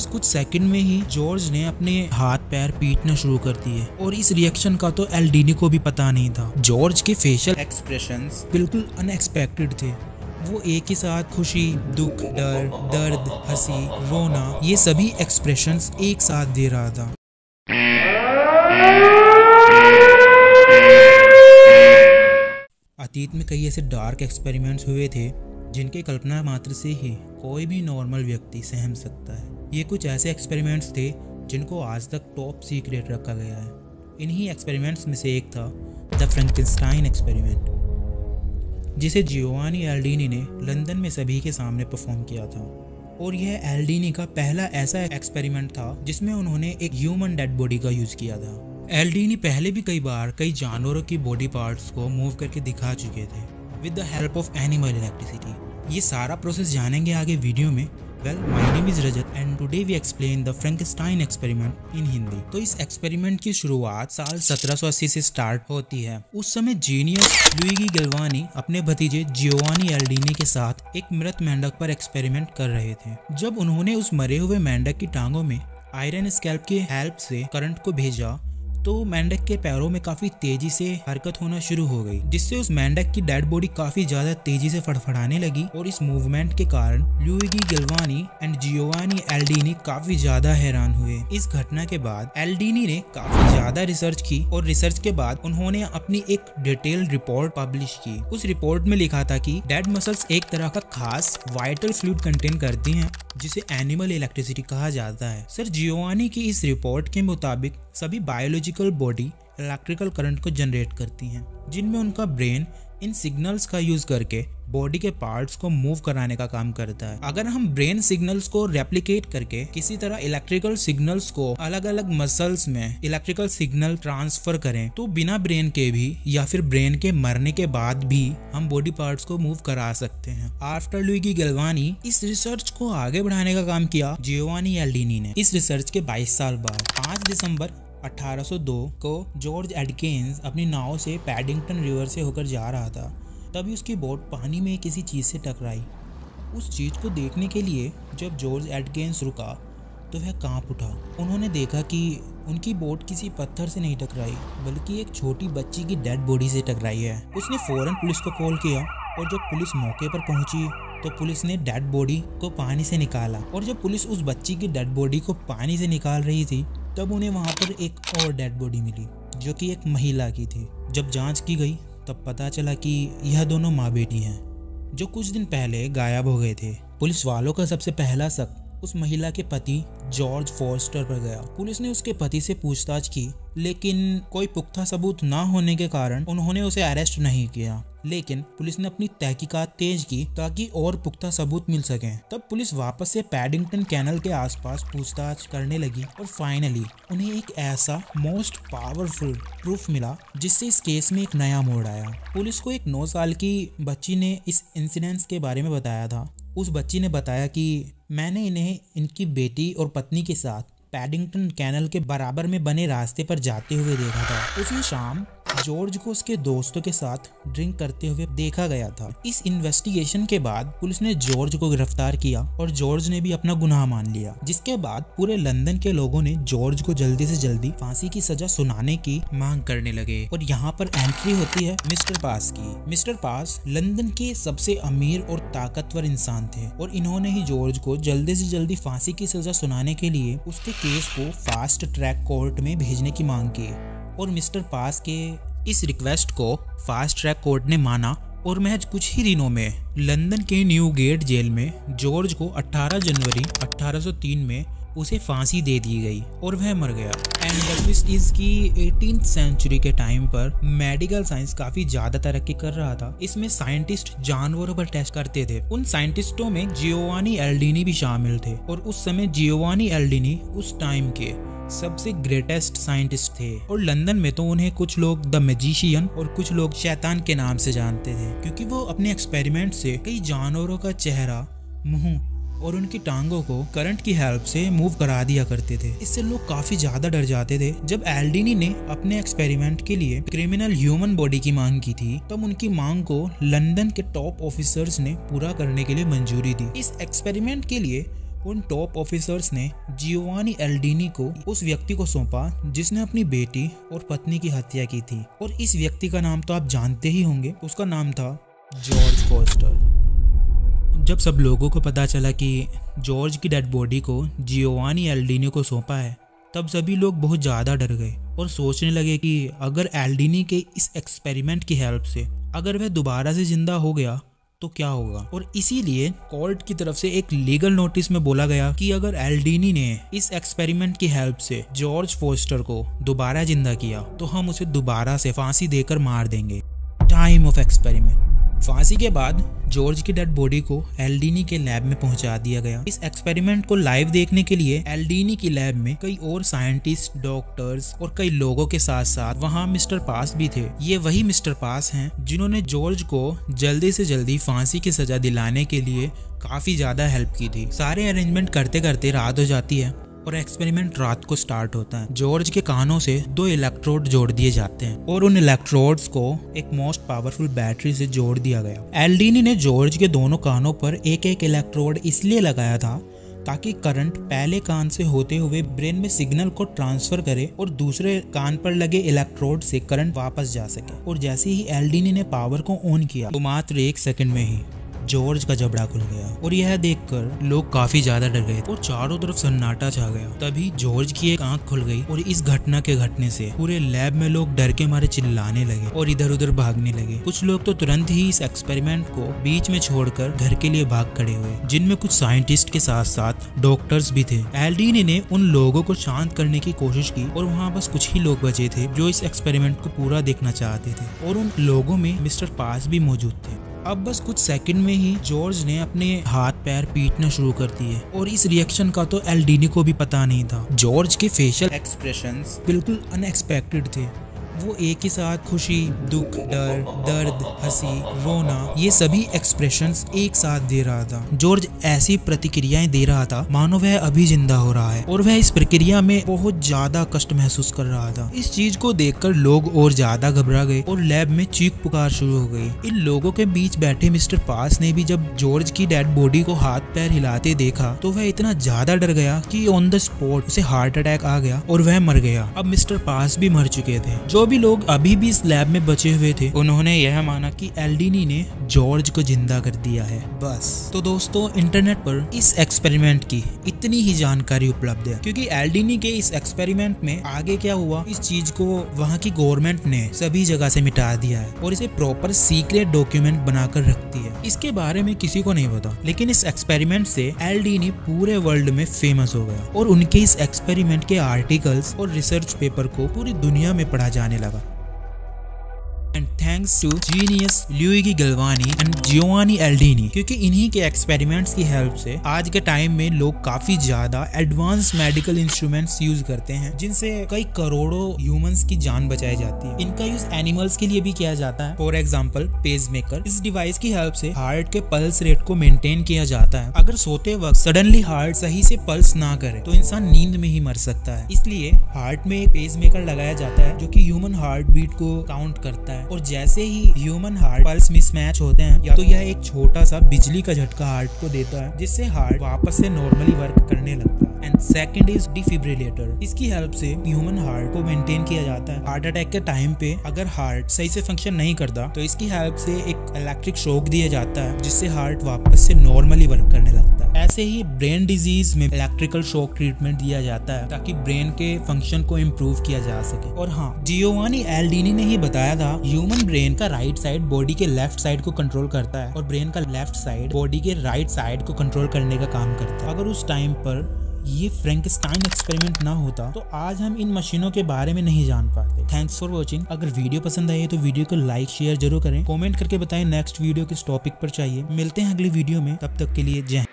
बस कुछ सेकंड में ही जॉर्ज ने अपने हाथ पैर पीटना शुरू कर दिए और इस रिएक्शन का तो एल्डीनी को भी पता नहीं था। जॉर्ज के फेशियल एक्सप्रेशंस बिल्कुल अनएक्सपेक्टेड थे। वो एक ही साथ खुशी, दुख, डर, दर्द, हंसी, रोना, ये सभी एक्सप्रेशंस एक साथ दे रहा था। अतीत में कई ऐसे डार्क एक्सपेरिमेंट्स हुए थे जिनके कल्पना मात्र से ही कोई भी नॉर्मल व्यक्ति सहम सकता है। ये कुछ ऐसे एक्सपेरिमेंट्स थे जिनको आज तक टॉप सीक्रेट रखा गया है। इन्हीं एक्सपेरिमेंट्स में से एक था द फ्रैंकेनस्टाइन एक्सपेरिमेंट, जिसे जियोवानी एल्डीनी ने लंदन में सभी के सामने परफॉर्म किया था। और यह एल्डीनी का पहला ऐसा एक्सपेरिमेंट था जिसमें उन्होंने एक ह्यूमन डेड बॉडी का यूज किया था। एल्डीनी पहले भी कई बार कई जानवरों की बॉडी पार्ट्स को मूव करके दिखा चुके थे with the help of animal electricity. ये सारा प्रोसेस जानेंगे आगे वीडियो में। Well, my name is Rajat and today we explain the Frankenstein experiment in Hindi. तो इस एक्सपेरिमेंट की शुरुआत साल 1780 से स्टार्ट होती है। उस समय जीनियस लुइगी गैल्वानी अपने भतीजे जियोवानी एल्डीनी के साथ एक मृत मेंढक पर एक्सपेरिमेंट कर रहे थे। जब उन्होंने उस मरे हुए मेंढक की टांगों में आयरन स्कैल्प की हेल्प से करंट को भेजा तो मेंढक के पैरों में काफी तेजी से हरकत होना शुरू हो गई, जिससे उस मेंढक की डेड बॉडी काफी ज्यादा तेजी से फड़फड़ाने लगी। और इस मूवमेंट के कारण लुइगी गैल्वानी एंड जियोवानी एल्डीनी काफी ज्यादा हैरान हुए। इस घटना के बाद एल्डीनी ने काफी ज्यादा रिसर्च की और रिसर्च के बाद उन्होंने अपनी एक डिटेल्ड रिपोर्ट पब्लिश की। उस रिपोर्ट में लिखा था कि डेड मसल्स एक तरह का खास वाइटल फ्लूइड कंटेन करती हैं जिसे एनिमल इलेक्ट्रिसिटी कहा जाता है। सर जियोवानी की इस रिपोर्ट के मुताबिक सभी बायोलॉजिकल बॉडी इलेक्ट्रिकल करंट को जनरेट करती हैं, जिनमें उनका ब्रेन इन सिग्नल्स का यूज करके बॉडी के पार्ट्स को मूव कराने का काम करता है। अगर हम ब्रेन सिग्नल्स को रेप्लिकेट करके किसी तरह इलेक्ट्रिकल सिग्नल्स को अलग अलग मसल्स में इलेक्ट्रिकल सिग्नल ट्रांसफर करें तो बिना ब्रेन के भी या फिर ब्रेन के मरने के बाद भी हम बॉडी पार्ट्स को मूव करा सकते हैं। आफ्टर लुइगी गैल्वानी इस रिसर्च को आगे बढ़ाने का काम किया जियोवानी एल्डीनी ने। इस रिसर्च के 22 साल बाद 5 दिसंबर 1802 को जॉर्ज एडकिंस अपनी नाव से पैडिंगटन रिवर से होकर जा रहा था। तभी उसकी बोट पानी में किसी चीज़ से टकराई। उस चीज़ को देखने के लिए जब जॉर्ज एडकिंस रुका तो वह कांप उठा। उन्होंने देखा कि उनकी बोट किसी पत्थर से नहीं टकराई बल्कि एक छोटी बच्ची की डेड बॉडी से टकराई है। उसने फौरन पुलिस को कॉल किया और जब पुलिस मौके पर पहुंची तो पुलिस ने डेड बॉडी को पानी से निकाला। और जब पुलिस उस बच्ची की डेड बॉडी को पानी से निकाल रही थी तब उन्हें वहां पर एक और डेड बॉडी मिली जो कि एक महिला की थी। जब जांच की गई तब पता चला कि यह दोनों माँ बेटी हैं जो कुछ दिन पहले गायब हो गए थे। पुलिस वालों का सबसे पहला शक उस महिला के पति जॉर्ज फॉस्टर पर गया। पुलिस ने उसके पति से पूछताछ की लेकिन कोई पुख्ता सबूत ना होने के कारण उन्होंने उसे अरेस्ट नहीं किया। लेकिन पुलिस ने अपनी तहकीकात तेज की ताकि और पुख्ता सबूत मिल सकें। तब पुलिस वापस से पैडिंगटन कैनल के आसपास पूछताछ करने लगी और फाइनली उन्हें एक ऐसा मोस्ट पावरफुल प्रूफ मिला जिससे इस केस में एक नया मोड़ आया। पुलिस को एक 9 साल की बच्ची ने इस इंसिडेंट के बारे में बताया था। उस बच्ची ने बताया कि मैंने इन्हें इनकी बेटी और पत्नी के साथ पैडिंगटन कैनल के बराबर में बने रास्ते पर जाते हुए देखा था। उसी शाम जॉर्ज को उसके दोस्तों के साथ ड्रिंक करते हुए देखा गया था। इस इन्वेस्टिगेशन के बाद पुलिस ने जॉर्ज को गिरफ्तार किया और जॉर्ज ने भी अपना गुनाह मान लिया, जिसके बाद पूरे लंदन के लोगों ने जॉर्ज को जल्दी से जल्दी फांसी की सजा सुनाने की मांग करने लगे। और यहाँ पर एंट्री होती है मिस्टर पास की। मिस्टर पास लंदन के सबसे अमीर और ताकतवर इंसान थे और इन्होंने ही जॉर्ज को जल्दी से जल्दी फांसी की सजा सुनाने के लिए उसके केस को फास्ट ट्रैक कोर्ट में भेजने की मांग की। और मिस्टर पास के इस रिक्वेस्ट को फास्ट ट्रैक कोर्ट ने माना और महज कुछ ही दिनों में लंदन के न्यू गेट जेल में जॉर्ज को 18 जनवरी 1803 में उसे फांसी दे दी गई और वह मर गया। एंड द ट्विस्ट इज कि 18th सेंचुरी के टाइम पर मेडिकल साइंस काफी ज्यादा तरक्की कर रहा था। इसमें साइंटिस्ट जानवरों पर टेस्ट करते थे। उन साइंटिस्टों में जियोवानी एल्डीनी भी शामिल थे और उस समय जियोवानी एल्डीनी उस टाइम के सबसे ग्रेटेस्ट साइंटिस्ट थे और लंदन में तो उन्हें कुछ लोग द मैजिशियन और कुछ लोग शैतान के नाम से जानते थे, क्योंकि वो अपने एक्सपेरिमेंट से कई जानवरों का चेहरा, मुंह और उनकी टांगों को करंट की हेल्प से मूव करा दिया करते थे। इससे लोग काफी ज्यादा डर जाते थे। जब एल्डीनी ने अपने एक्सपेरिमेंट के लिए क्रिमिनल ह्यूमन बॉडी की मांग की थी तब उनकी मांग को लंदन के टॉप ऑफिसर्स ने पूरा करने के लिए मंजूरी दी। इस एक्सपेरिमेंट के लिए उन टॉप ऑफिसर्स ने जियोवानी एल्डीनी को उस व्यक्ति को सौंपा जिसने अपनी बेटी और पत्नी की हत्या की थी। और इस व्यक्ति का नाम तो आप जानते ही होंगे, उसका नाम था जॉर्ज फोस्टर। जब सब लोगों को पता चला कि जॉर्ज की डेड बॉडी को जियोवानी एल्डीनी को सौंपा है, तब सभी लोग बहुत ज़्यादा डर गए और सोचने लगे कि अगर एल्डीनी के इस एक्सपेरिमेंट की हेल्प से अगर वह दोबारा से जिंदा हो गया तो क्या होगा। और इसीलिए कोर्ट की तरफ से एक लीगल नोटिस में बोला गया कि अगर एल्डीनी ने इस एक्सपेरिमेंट की हेल्प से जॉर्ज फोस्टर को दोबारा जिंदा किया तो हम उसे दोबारा से फांसी देकर मार देंगे। Time of experiment. फांसी के बाद जॉर्ज की डेड बॉडी को एल्डीनी के लैब में पहुंचा दिया गया। इस एक्सपेरिमेंट को लाइव देखने के लिए एल्डीनी की लैब में कई और साइंटिस्ट, डॉक्टर्स और कई लोगों के साथ साथ वहां मिस्टर पास भी थे। ये वही मिस्टर पास हैं जिन्होंने जॉर्ज को जल्दी से जल्दी फांसी की सजा दिलाने के लिए काफी ज्यादा हेल्प की थी। सारे अरेंजमेंट करते करते रात हो जाती है और एक्सपेरिमेंट रात को स्टार्ट होता है। जॉर्ज के कानों से 2 इलेक्ट्रोड जोड़ दिए जाते हैं और उन इलेक्ट्रोड्स को एक मोस्ट पावरफुल बैटरी से जोड़ दिया गया। एल्डीनी ने जॉर्ज के दोनों कानों पर एक एक इलेक्ट्रोड इसलिए लगाया था ताकि करंट पहले कान से होते हुए ब्रेन में सिग्नल को ट्रांसफर करे और दूसरे कान पर लगे इलेक्ट्रोड से करंट वापस जा सके। और जैसे ही एल्डीनी ने पावर को ऑन किया तो मात्र 1 सेकंड में ही जॉर्ज का जबड़ा खुल गया और यह देखकर लोग काफी ज्यादा डर गए और चारों तरफ सन्नाटा छा गया। तभी जॉर्ज की एक आंख खुल गई और इस घटना के घटने से पूरे लैब में लोग डर के मारे चिल्लाने लगे और इधर उधर भागने लगे। कुछ लोग तो तुरंत ही इस एक्सपेरिमेंट को बीच में छोड़कर घर के लिए भाग खड़े हुए, जिनमें कुछ साइंटिस्ट के साथ साथ डॉक्टर्स भी थे। एल्डीनी ने उन लोगों को शांत करने की कोशिश की और वहाँ बस कुछ ही लोग बचे थे जो इस एक्सपेरिमेंट को पूरा देखना चाहते थे और उन लोगों में मिस्टर पास भी मौजूद थे। अब बस कुछ सेकंड में ही जॉर्ज ने अपने हाथ पैर पीटना शुरू कर दिए और इस रिएक्शन का तो एल्डीनी को भी पता नहीं था। जॉर्ज के फेशियल एक्सप्रेशंस बिल्कुल अनएक्सपेक्टेड थे। वो एक ही साथ खुशी, दुख, डर, दर्द, हंसी, रोना, ये सभी एक्सप्रेशंस एक साथ दे रहा था। जॉर्ज ऐसी प्रतिक्रियाएं दे रहा था मानो वह अभी जिंदा हो रहा है और वह इस प्रक्रिया में बहुत ज्यादा कष्ट महसूस कर रहा था। इस चीज को देखकर लोग और ज्यादा घबरा गए और लैब में चीख पुकार शुरू हो गई। इन लोगों के बीच बैठे मिस्टर पास ने भी जब जॉर्ज की डेड बॉडी को हाथ पैर हिलाते देखा तो वह इतना ज्यादा डर गया कि ऑन द स्पॉट उसे हार्ट अटैक आ गया और वह मर गया। अब मिस्टर पास भी मर चुके थे। जो भी लोग अभी भी इस लैब में बचे हुए थे उन्होंने यह माना कि एल्डीनी ने जॉर्ज को जिंदा कर दिया है। बस तो दोस्तों, इंटरनेट पर इस एक्सपेरिमेंट की इतनी ही जानकारी उपलब्ध है क्योंकि एल्डीनी के इस एक्सपेरिमेंट में आगे क्या हुआ इस चीज को वहाँ की गवर्नमेंट ने सभी जगह से मिटा दिया है और इसे प्रॉपर सीक्रेट डॉक्यूमेंट बनाकर रखती है। इसके बारे में किसी को नहीं पता, लेकिन इस एक्सपेरिमेंट से एल्डीनी पूरे वर्ल्ड में फेमस हो गया और उनके इस एक्सपेरिमेंट के आर्टिकल्स और रिसर्च पेपर को पूरी दुनिया में पढ़ा जाने लगा। And thanks to genius Luigi Galvani and Giovanni Aldini, क्योंकि इन्हीं के एक्सपेरिमेंट्स की हेल्प से आज के टाइम में लोग काफी ज्यादा एडवांस मेडिकल इंस्ट्रूमेंट्स यूज करते हैं जिनसे कई करोड़ों ह्यूमंस की जान बचाई जाती है। इनका यूज एनिमल्स के लिए भी किया जाता है। For example pacemaker. इस डिवाइस की हेल्प से हार्ट के पल्स रेट को मेंटेन किया जाता है। अगर सोते वक्त सडनली हार्ट सही से पल्स ना करे तो इंसान नींद में ही मर सकता है। इसलिए हार्ट में एक पेसमेकर लगाया जाता है जो कि ह्यूमन हार्ट बीट को काउंट करता है और जैसे ही ह्यूमन हार्ट पल्स मिसमैच होते हैं या तो यह एक छोटा सा बिजली का झटका हार्ट को देता है जिससे हार्ट वापस से नॉर्मली वर्क करने लगता है। And second is defibrillator. इसकी हेल्प से ह्यूमन हार्ट को मेंटेन किया जाता है। हार्ट अटैक के टाइम पे अगर हार्ट सही से फंक्शन नहीं करता तो इसकी हेल्प से एक इलेक्ट्रिक शॉक दिया जाता है जिससे हार्ट वापस से नॉर्मली वर्क करने लगता है। ऐसे ही ब्रेन डिजीज में इलेक्ट्रिकल शॉक ट्रीटमेंट दिया जाता है ताकि ब्रेन के फंक्शन को इम्प्रूव किया जा सके। और हाँ, जियोवानी एल्डीनी ने ही बताया था ह्यूमन ब्रेन का राइट साइड बॉडी के लेफ्ट साइड को कंट्रोल करता है और ब्रेन का लेफ्ट साइड बॉडी के राइट साइड को कंट्रोल करने का काम करता है। अगर उस टाइम पर ये फ्रैंकेनस्टाइन एक्सपेरिमेंट ना होता तो आज हम इन मशीनों के बारे में नहीं जान पाते। Thanks for watching. अगर वीडियो पसंद आई है तो वीडियो को लाइक शेयर जरूर करें। कमेंट करके बताएं नेक्स्ट वीडियो किस टॉपिक पर चाहिए। मिलते हैं अगली वीडियो में, तब तक के लिए जय।